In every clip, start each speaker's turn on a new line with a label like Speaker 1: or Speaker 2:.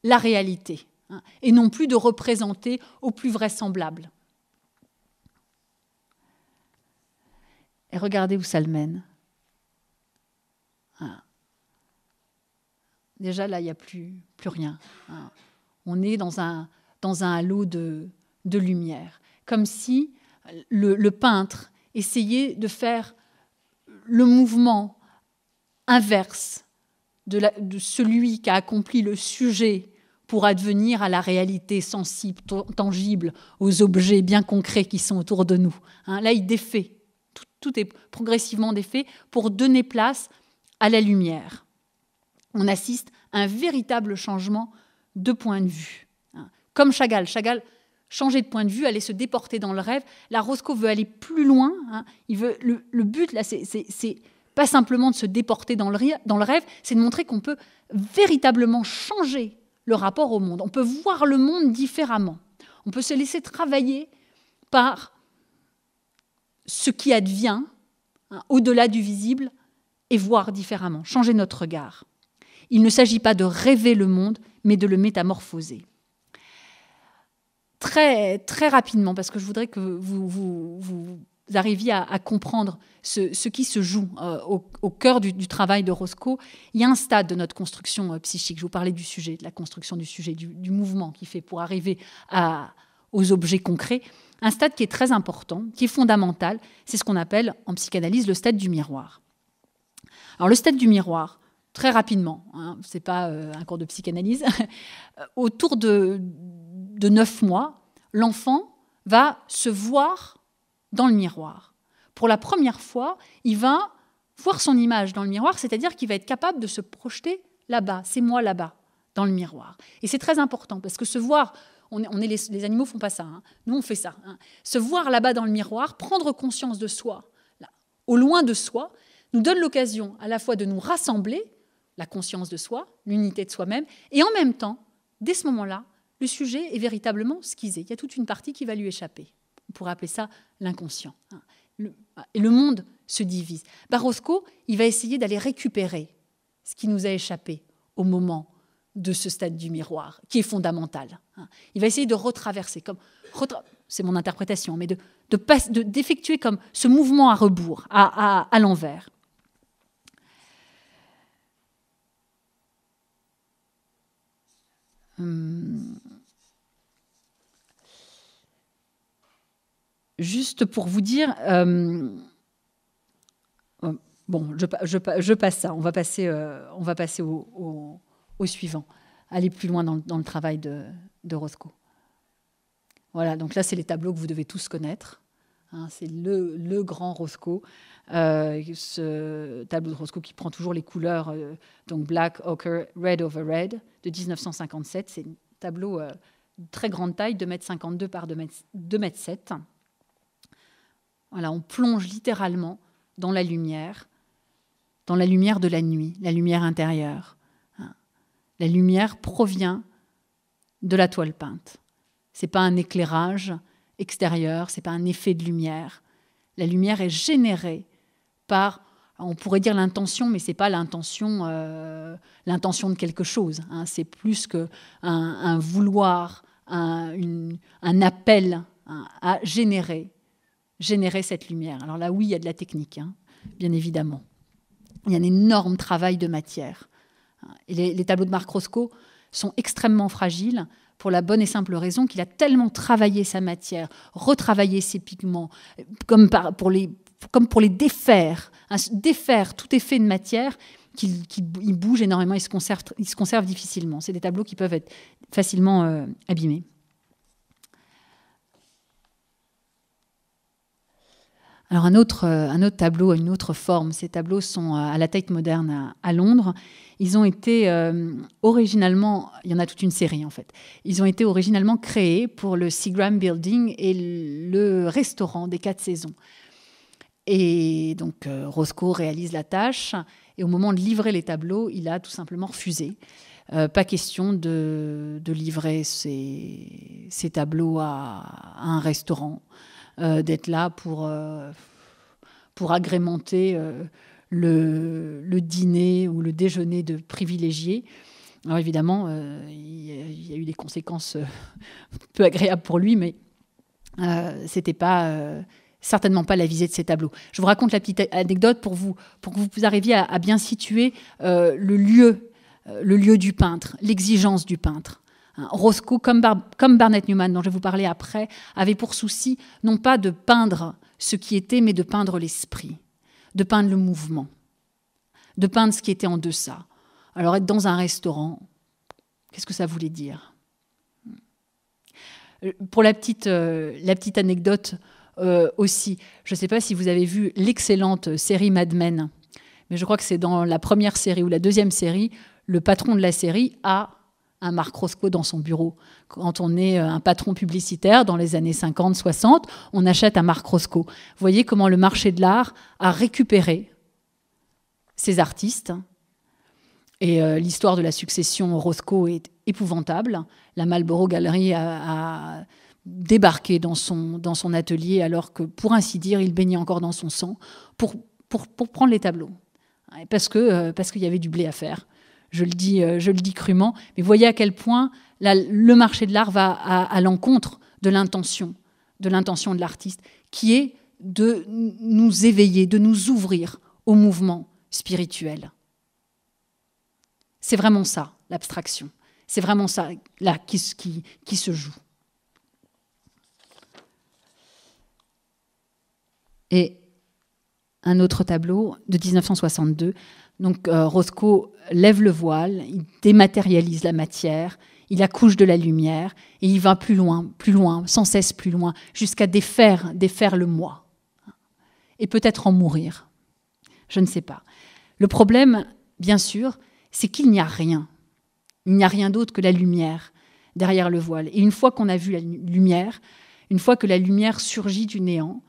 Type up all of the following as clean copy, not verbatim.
Speaker 1: la réalité, hein, et non plus de représenter au plus vraisemblable. Et regardez où ça le mène. Hein. Déjà, là, il n'y a plus rien. Hein. On est dans un halo de lumière. Comme si le peintre essayait de faire le mouvement inverse de celui qui a accompli le sujet pour advenir à la réalité sensible, tangible, aux objets bien concrets qui sont autour de nous. Hein, là, il défait. Tout est progressivement défait pour donner place à la lumière. On assiste à un véritable changement de point de vue. Hein. Comme Chagall changeait de point de vue, allait se déporter dans le rêve. Là, Rothko veut aller plus loin. Hein. Le but, là, c'est pas simplement de se déporter dans le rêve, c'est de montrer qu'on peut véritablement changer le rapport au monde. On peut voir le monde différemment. On peut se laisser travailler par ce qui advient, hein, au-delà du visible, et voir différemment, changer notre regard. Il ne s'agit pas de rêver le monde, mais de le métamorphoser. Très, très rapidement, parce que je voudrais que vous arriviez à comprendre ce qui se joue au cœur du travail de Rothko. Il y a un stade de notre construction psychique. Je vous parlais du sujet, de la construction du sujet, du mouvement qu'il fait pour arriver aux objets concrets. Un stade qui est très important, qui est fondamental, c'est ce qu'on appelle en psychanalyse le stade du miroir. Alors le stade du miroir, très rapidement, hein, ce n'est pas un cours de psychanalyse, autour de 9 mois, l'enfant va se voir dans le miroir. Pour la première fois, il va voir son image dans le miroir, c'est-à-dire qu'il va être capable de se projeter là-bas, c'est moi là-bas, dans le miroir. Et c'est très important, parce que se voir, les animaux ne font pas ça, hein, nous on fait ça. Hein. Se voir là-bas dans le miroir, prendre conscience de soi, là, au loin de soi, nous donne l'occasion à la fois de nous rassembler, la conscience de soi, l'unité de soi-même, et en même temps, dès ce moment-là, le sujet est véritablement schisé. Il y a toute une partie qui va lui échapper. On pourrait appeler ça l'inconscient. Et le monde se divise. Rothko, il va essayer d'aller récupérer ce qui nous a échappé au moment de ce stade du miroir, qui est fondamental. Il va essayer de retraverser, c'est mon interprétation, mais d'effectuer comme ce mouvement à rebours, à l'envers. Juste pour vous dire, bon, je passe ça. On va passer au suivant. Aller plus loin dans le travail de Rothko. Voilà, donc là, c'est les tableaux que vous devez tous connaître. Hein, c'est le grand Rothko. Ce tableau de Rothko qui prend toujours les couleurs, donc black, ochre, red over red, de 1957. C'est un tableau de très grande taille, 2,52 m par 2,7 m. Voilà, on plonge littéralement dans la lumière de la nuit, la lumière intérieure. La lumière provient de la toile peinte. Ce n'est pas un éclairage extérieur, ce n'est pas un effet de lumière. La lumière est générée par, on pourrait dire l'intention, mais ce n'est pas l'intention de quelque chose. Hein. C'est plus qu'un vouloir, un appel à générer cette lumière. Alors là, oui, il y a de la technique, hein, bien évidemment. Il y a un énorme travail de matière. Et les tableaux de Marc Rothko sont extrêmement fragiles pour la bonne et simple raison qu'il a tellement travaillé sa matière, retravaillé ses pigments, comme pour les défaire, défaire tout effet de matière, qu'il bouge énormément, il se conserve difficilement. C'est des tableaux qui peuvent être facilement abîmés. Alors un autre tableau, une autre forme, ces tableaux sont à la Tate Modern à Londres. Ils ont été originalement, il y en a toute une série en fait, ils ont été originalement créés pour le Seagram Building et le restaurant des 4 saisons. Et donc Rothko réalise la tâche et au moment de livrer les tableaux, il a tout simplement refusé. Pas question de livrer ces tableaux à un restaurant. D'être là pour agrémenter le dîner ou le déjeuner de privilégiés. Alors évidemment, il y a eu des conséquences peu agréables pour lui, mais c'était pas certainement pas la visée de ces tableaux. Je vous raconte la petite anecdote pour que vous arriviez à bien situer le lieu du peintre, l'exigence du peintre. Rothko, comme Barnett Newman, dont je vais vous parler après, avait pour souci non pas de peindre ce qui était, mais de peindre l'esprit, de peindre le mouvement, de peindre ce qui était en deçà. Alors être dans un restaurant, qu'est-ce que ça voulait dire? Pour la petite anecdote aussi, je ne sais pas si vous avez vu l'excellente série Mad Men, mais je crois que c'est dans la première série ou la deuxième série, le patron de la série a un Marc Roscoe dans son bureau. Quand on est un patron publicitaire dans les années 50, 60, on achète un Marc Roscoe. Vous voyez comment le marché de l'art a récupéré ces artistes. Et l'histoire de la succession Roscoe est épouvantable. La Marlborough Gallery a débarqué dans son atelier alors que, pour ainsi dire, il baignait encore dans son sang pour prendre les tableaux. Parce qu'il y avait du blé à faire. Je le dis crûment, mais voyez à quel point le marché de l'art va à l'encontre de l'intention de l'artiste, qui est de nous éveiller, de nous ouvrir au mouvement spirituel. C'est vraiment ça, l'abstraction. C'est vraiment ça là qui se joue. Et un autre tableau de 1962. Donc Rothko lève le voile, il dématérialise la matière, il accouche de la lumière et il va plus loin, sans cesse plus loin, jusqu'à défaire le moi. Et peut-être en mourir. Je ne sais pas. Le problème, bien sûr, c'est qu'il n'y a rien. Il n'y a rien d'autre que la lumière derrière le voile. Et une fois qu'on a vu la lumière, une fois que la lumière surgit du néant,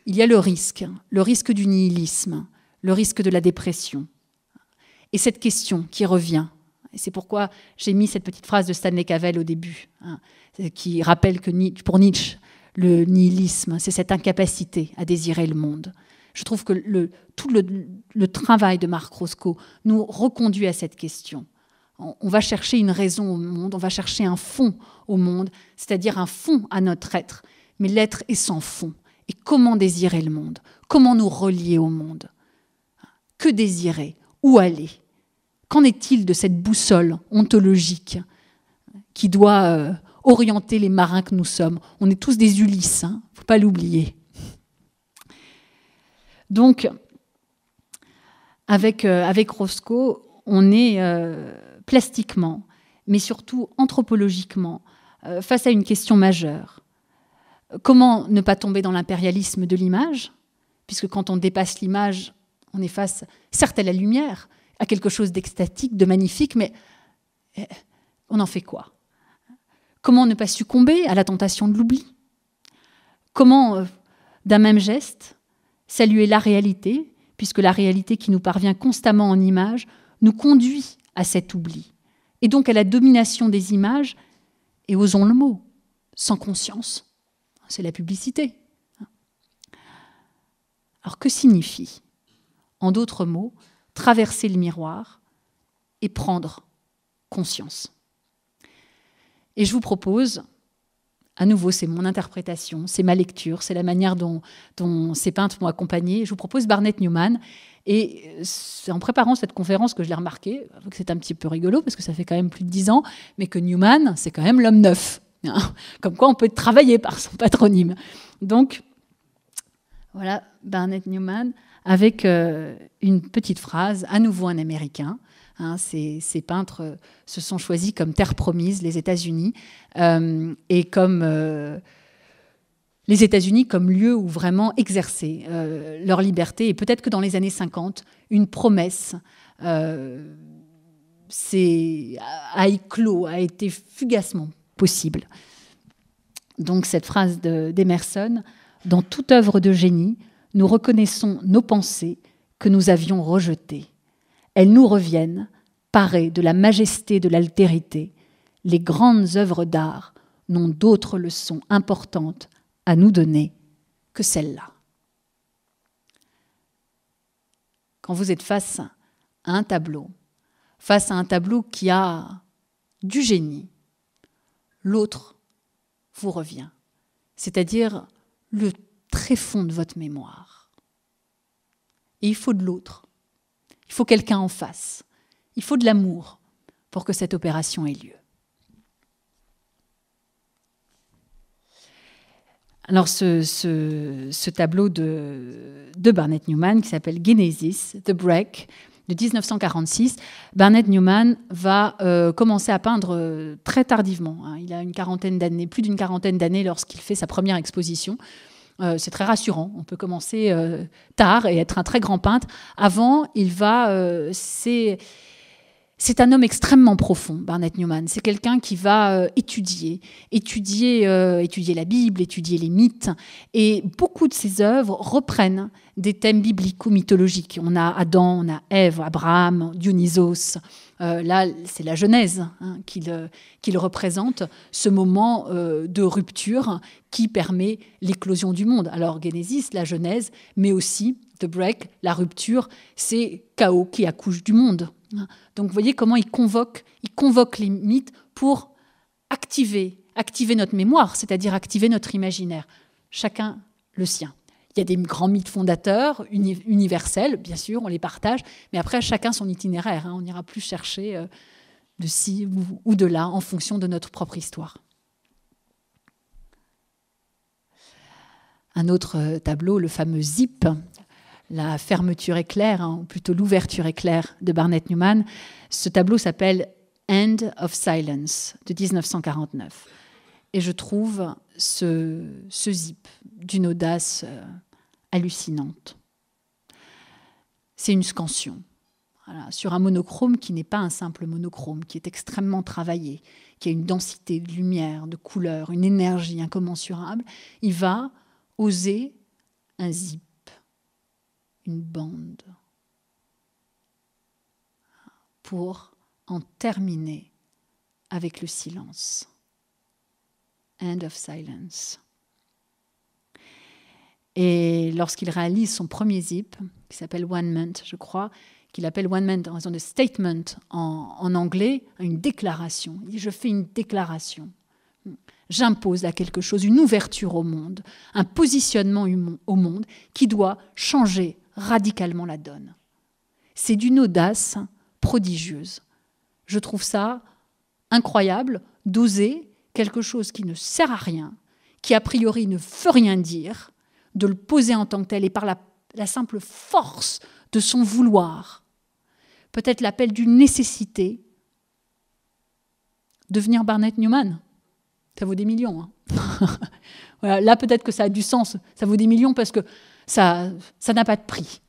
Speaker 1: il y a le risque du nihilisme, le risque de la dépression. Et cette question qui revient, et c'est pourquoi j'ai mis cette petite phrase de Stanley Cavell au début, qui rappelle que pour Nietzsche, le nihilisme, c'est cette incapacité à désirer le monde. Je trouve que tout le travail de Marc Roscoe nous reconduit à cette question. On va chercher une raison au monde, on va chercher un fond au monde, c'est-à-dire un fond à notre être. Mais l'être est sans fond. Et comment désirer le monde? Comment nous relier au monde? Que désirer? Où aller? Qu'en est-il de cette boussole ontologique qui doit orienter les marins que nous sommes? On est tous des Ulysses, il ne faut pas l'oublier. Donc, avec Roscoe, on est plastiquement, mais surtout anthropologiquement, face à une question majeure. Comment ne pas tomber dans l'impérialisme de l'image? Puisque quand on dépasse l'image, on est face, certes, à la lumière, à quelque chose d'extatique, de magnifique, mais on en fait quoi? Comment ne pas succomber à la tentation de l'oubli? Comment, d'un même geste, saluer la réalité, puisque la réalité qui nous parvient constamment en images nous conduit à cet oubli, et donc à la domination des images, et osons le mot, sans conscience. C'est la publicité. Alors que signifie, en d'autres mots, traverser le miroir et prendre conscience? Et je vous propose, à nouveau, c'est mon interprétation, c'est ma lecture, c'est la manière dont ces peintres m'ont accompagné. Je vous propose Barnett Newman. Et c'est en préparant cette conférence que je l'ai remarqué, que c'est un petit peu rigolo, parce que ça fait quand même plus de 10 ans, mais que Newman, c'est quand même l'homme neuf. Comme quoi on peut travailler par son patronyme. Donc, voilà, Barnett Newman, avec une petite phrase, à nouveau un Américain. Ces peintres se sont choisis comme terre promise, les États-Unis, et comme les États-Unis comme lieu où vraiment exercer leur liberté. Et peut-être que dans les années 50, une promesse a éclos, a été fugacement possible. Donc cette phrase d'Emerson, « Dans toute œuvre de génie, nous reconnaissons nos pensées que nous avions rejetées. Elles nous reviennent, parées de la majesté de l'altérité. Les grandes œuvres d'art n'ont d'autres leçons importantes à nous donner que celle-là. » Quand vous êtes face à un tableau qui a du génie, l'autre vous revient, c'est-à-dire le tréfonds de votre mémoire. Et il faut de l'autre, il faut quelqu'un en face, il faut de l'amour pour que cette opération ait lieu. Alors ce tableau de Barnett Newman qui s'appelle Genesis, The Break, de 1946, Barnett Newman va commencer à peindre très tardivement. Il a une quarantaine d'années, plus d'une quarantaine d'années lorsqu'il fait sa première exposition. C'est très rassurant. On peut commencer tard et être un très grand peintre. Avant, c'est un homme extrêmement profond, Barnett Newman. C'est quelqu'un qui va étudier la Bible, étudier les mythes. Et beaucoup de ses œuvres reprennent des thèmes bibliques ou mythologiques. On a Adam, on a Ève, Abraham, Dionysos. Là, c'est la Genèse qu'il représente, ce moment de rupture qui permet l'éclosion du monde. Alors, Genesis, la Genèse, mais aussi The Break, la rupture, c'est chaos qui accouche du monde. Donc, vous voyez comment il convoque les mythes pour activer notre mémoire, c'est-à-dire activer notre imaginaire. Chacun le sien. Il y a des grands mythes fondateurs, universels, bien sûr, on les partage, mais après, chacun son itinéraire. On n'ira plus chercher de ci ou de là en fonction de notre propre histoire. Un autre tableau, le fameux Zip, la fermeture éclair, ou plutôt l'ouverture éclair de Barnett Newman. Ce tableau s'appelle End of Silence de 1949. Et je trouve ce Zip d'une audace hallucinante. C'est une scansion. Voilà, sur un monochrome qui n'est pas un simple monochrome, qui est extrêmement travaillé, qui a une densité de lumière, de couleurs, une énergie incommensurable. Il va oser un zip, une bande, pour en terminer avec le silence. End of silence. Et lorsqu'il réalise son premier zip, qui s'appelle One Man, je crois, qu'il appelle One Man en raison de statement en anglais, une déclaration. Il dit, je fais une déclaration. J'impose à quelque chose, une ouverture au monde, un positionnement au monde qui doit changer radicalement la donne. C'est d'une audace prodigieuse. Je trouve ça incroyable d'oser quelque chose qui ne sert à rien, qui a priori ne veut rien dire, de le poser en tant que tel et par la simple force de son vouloir, peut-être l'appel d'une nécessité, devenir Barnett Newman. Ça vaut des millions. Voilà, là, peut-être que ça a du sens. Ça vaut des millions parce que ça n'a pas de prix.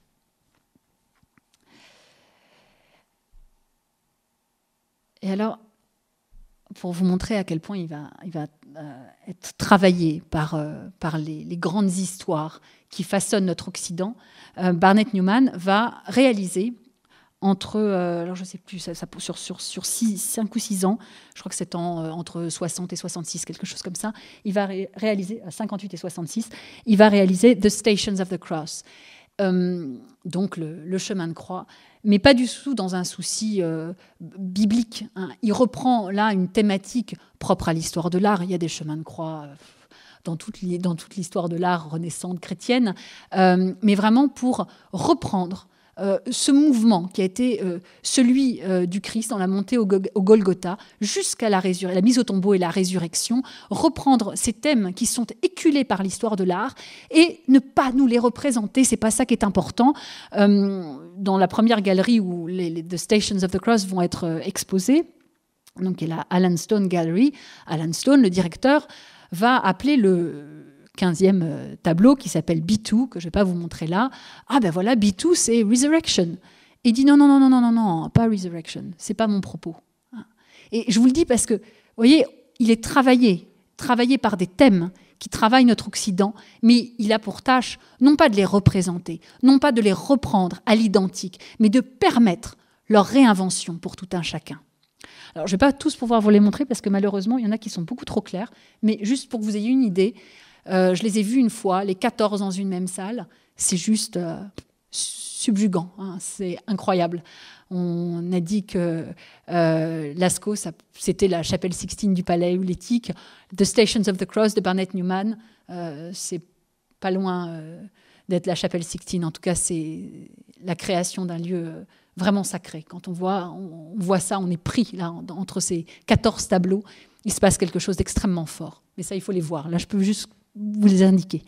Speaker 1: Et alors, pour vous montrer à quel point il va être travaillé par les grandes histoires qui façonnent notre Occident, Barnett Newman va réaliser alors je ne sais plus, sur 5 ou 6 ans, je crois que c'est entre 60 et 66, quelque chose comme ça, il va réaliser, 58 et 66, il va réaliser The Stations of the Cross, donc le chemin de croix, mais pas du tout dans un souci biblique. Il reprend là une thématique propre à l'histoire de l'art. Il y a des chemins de croix dans toute l'histoire de l'art renaissante chrétienne, mais vraiment pour reprendre ce mouvement qui a été celui du Christ dans la montée au Golgotha jusqu'à la mise au tombeau et la résurrection, reprendre ces thèmes qui sont éculés par l'histoire de l'art et ne pas nous les représenter, c'est pas ça qui est important. Dans la première galerie où The Stations of the Cross vont être exposés, donc il y a la Alan Stone Gallery, Alan Stone, le directeur, va appeler le 15e tableau qui s'appelle B2, que je ne vais pas vous montrer là. Ah ben voilà, B2, c'est Resurrection. Et il dit non, pas Resurrection, c'est pas mon propos. Et je vous le dis parce que, vous voyez, il est travaillé par des thèmes qui travaillent notre Occident, mais il a pour tâche non pas de les représenter, non pas de les reprendre à l'identique, mais de permettre leur réinvention pour tout un chacun. Alors, je ne vais pas tous pouvoir vous les montrer parce que malheureusement, il y en a qui sont beaucoup trop clairs, mais juste pour que vous ayez une idée, je les ai vus une fois, les 14 dans une même salle. C'est juste subjugant, hein, c'est incroyable. On a dit que Lascaux, c'était la chapelle Sixtine du Palais Houlétique. The Stations of the Cross de Barnett Newman, c'est pas loin d'être la chapelle Sixtine. En tout cas, c'est la création d'un lieu vraiment sacré. Quand on voit ça, on est pris là, entre ces 14 tableaux. Il se passe quelque chose d'extrêmement fort. Mais ça, il faut les voir. Là, je peux juste vous les indiquer.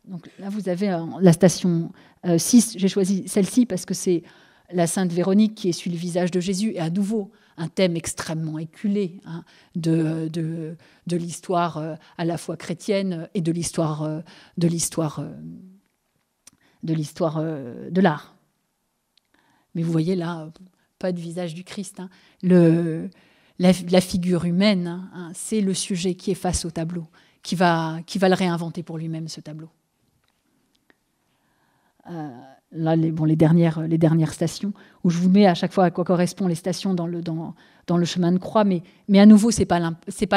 Speaker 1: Donc là, vous avez la station 6. J'ai choisi celle-ci parce que c'est la Sainte Véronique qui essuie le visage de Jésus. Et à nouveau, un thème extrêmement éculé, hein, de l'histoire à la fois chrétienne et de l'histoire de l'art. Mais vous voyez là, pas de visage du Christ. Hein. La figure humaine, hein, c'est le sujet qui est face au tableau, qui va le réinventer pour lui-même, ce tableau. Là, les dernières stations, où je vous mets à chaque fois à quoi correspondent les stations dans le chemin de croix, mais à nouveau, c'est pas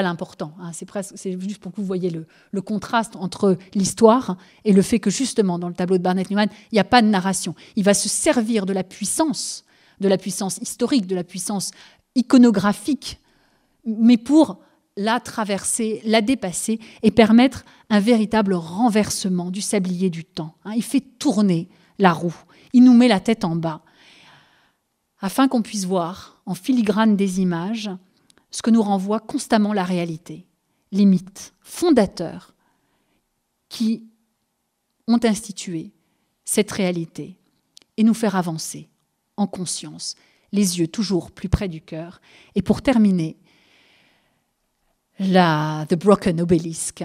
Speaker 1: l'important. Hein, c'est juste pour que vous voyez le contraste entre l'histoire et le fait que justement, dans le tableau de Barnett Newman, il n'y a pas de narration. Il va se servir de la puissance historique, de la puissance iconographique, mais pour la traverser, la dépasser et permettre un véritable renversement du sablier du temps. Hein, il fait tourner la roue, il nous met la tête en bas, afin qu'on puisse voir en filigrane des images ce que nous renvoie constamment la réalité, les mythes fondateurs qui ont institué cette réalité et nous faire avancer en conscience, les yeux toujours plus près du cœur. Et pour terminer, The Broken Obelisk,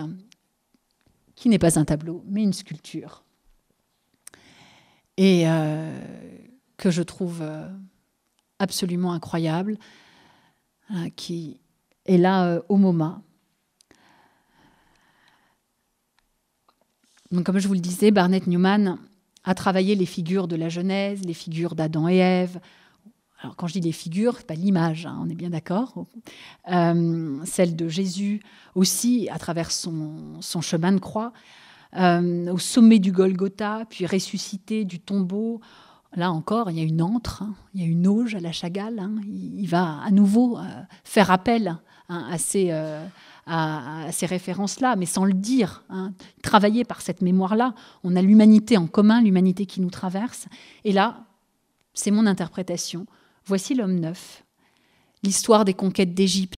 Speaker 1: qui n'est pas un tableau, mais une sculpture, et que je trouve absolument incroyable, qui est là au MoMA. Donc, comme je vous le disais, Barnett Newman a travaillé les figures de la Genèse, les figures d'Adam et Ève. Alors, quand je dis les figures, c'est pas l'image, hein, on est bien d'accord. Celle de Jésus aussi, à travers son chemin de croix, au sommet du Golgotha, puis ressuscité du tombeau. Là encore, il y a une antre, hein, il y a une auge à la Chagall. Hein, il va à nouveau faire appel, hein, à ces références-là, mais sans le dire. Hein, travailler par cette mémoire-là. On a l'humanité en commun, l'humanité qui nous traverse. Et là, c'est mon interprétation. Voici l'homme neuf, l'histoire des conquêtes d'Égypte